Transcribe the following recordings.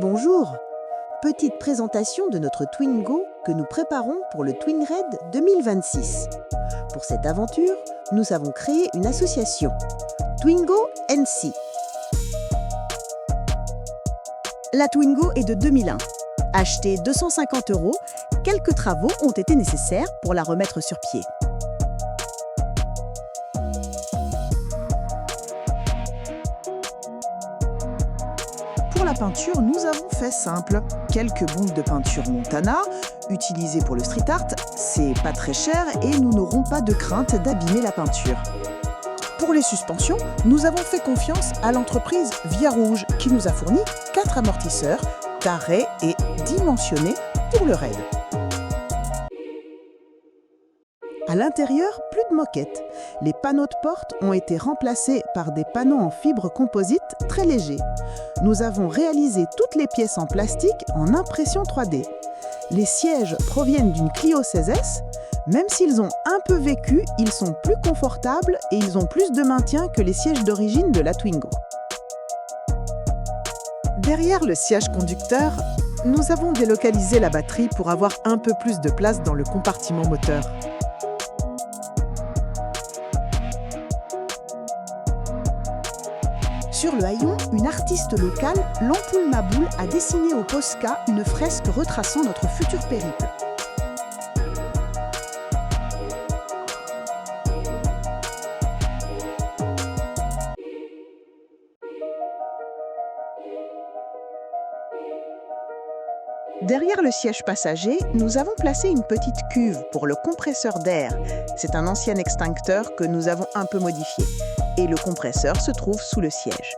Bonjour, petite présentation de notre Twingo que nous préparons pour le TwinRaid 2026. Pour cette aventure, nous avons créé une association, Twingo NC. La Twingo est de 2001. Achetée 250 €, quelques travaux ont été nécessaires pour la remettre sur pied. Pour la peinture, nous avons fait simple. Quelques bombes de peinture Montana, utilisées pour le street art, c'est pas très cher et nous n'aurons pas de crainte d'abîmer la peinture. Pour les suspensions, nous avons fait confiance à l'entreprise Via Rouge qui nous a fourni 4 amortisseurs, carrés et dimensionnés pour le raid. À l'intérieur, plus de moquette. Les panneaux de porte ont été remplacés par des panneaux en fibre composite très légers. Nous avons réalisé toutes les pièces en plastique en impression 3D. Les sièges proviennent d'une Clio 16S. Même s'ils ont un peu vécu, ils sont plus confortables et ils ont plus de maintien que les sièges d'origine de la Twingo. Derrière le siège conducteur, nous avons délocalisé la batterie pour avoir un peu plus de place dans le compartiment moteur. Sur le haillon, une artiste locale, l'Ampoule Maboule, a dessiné au Posca une fresque retraçant notre futur périple. Derrière le siège passager, nous avons placé une petite cuve pour le compresseur d'air. C'est un ancien extincteur que nous avons un peu modifié. Et le compresseur se trouve sous le siège.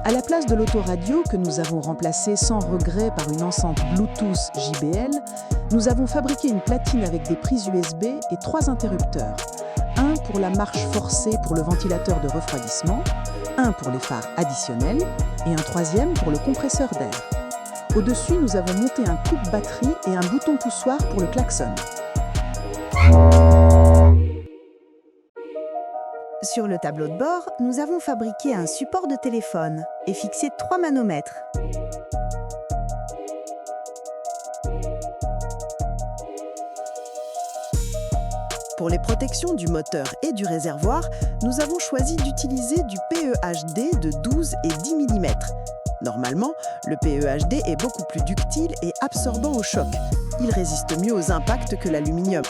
À la place de l'autoradio que nous avons remplacée sans regret par une enceinte Bluetooth JBL, nous avons fabriqué une platine avec des prises USB et 3 interrupteurs. Un pour la marche forcée pour le ventilateur de refroidissement, un pour les phares additionnels et un troisième pour le compresseur d'air. Au-dessus, nous avons monté un coupe-batterie et un bouton poussoir pour le klaxon. Sur le tableau de bord, nous avons fabriqué un support de téléphone et fixé 3 manomètres. Pour les protections du moteur et du réservoir, nous avons choisi d'utiliser du PEHD de 12 et 10 mm. Normalement, le PEHD est beaucoup plus ductile et absorbant au choc. Il résiste mieux aux impacts que l'aluminium.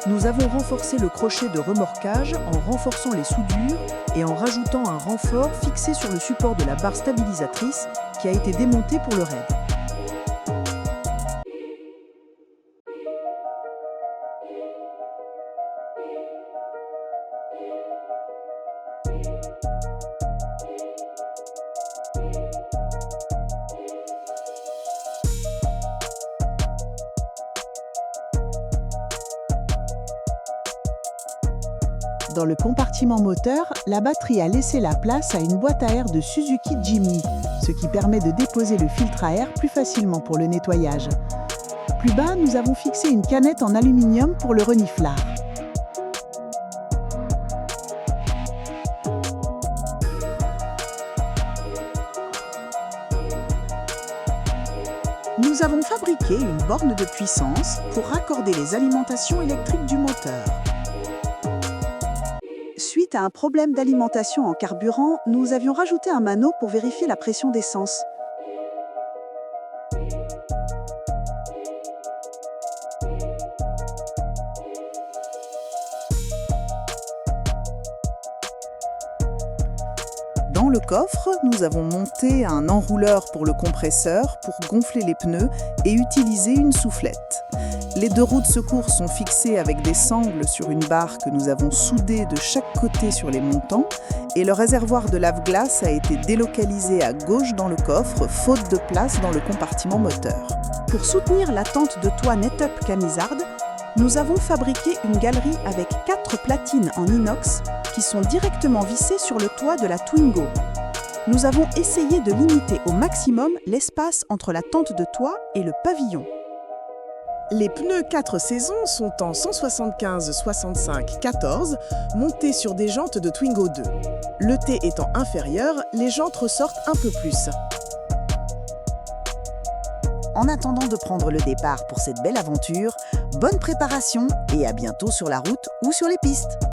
Nous avons renforcé le crochet de remorquage en renforçant les soudures et en rajoutant un renfort fixé sur le support de la barre stabilisatrice qui a été démonté pour le raid. Dans le compartiment moteur, la batterie a laissé la place à une boîte à air de Suzuki Jimny, ce qui permet de déposer le filtre à air plus facilement pour le nettoyage. Plus bas, nous avons fixé une canette en aluminium pour le reniflard. Nous avons fabriqué une borne de puissance pour raccorder les alimentations électriques du moteur. Suite à un problème d'alimentation en carburant, nous avions rajouté un mano pour vérifier la pression d'essence. Dans le coffre, nous avons monté un enrouleur pour le compresseur pour gonfler les pneus et utiliser une soufflette. Les 2 roues de secours sont fixées avec des sangles sur une barre que nous avons soudée de chaque côté sur les montants et le réservoir de lave-glace a été délocalisé à gauche dans le coffre, faute de place dans le compartiment moteur. Pour soutenir la tente de toit NetUp Camisarde, Nous avons fabriqué une galerie avec 4 platines en inox qui sont directement vissées sur le toit de la Twingo. Nous avons essayé de limiter au maximum l'espace entre la tente de toit et le pavillon. Les pneus 4 saisons sont en 175/65/14, montés sur des jantes de Twingo 2. Le T étant inférieur, les jantes ressortent un peu plus. En attendant de prendre le départ pour cette belle aventure, bonne préparation et à bientôt sur la route ou sur les pistes.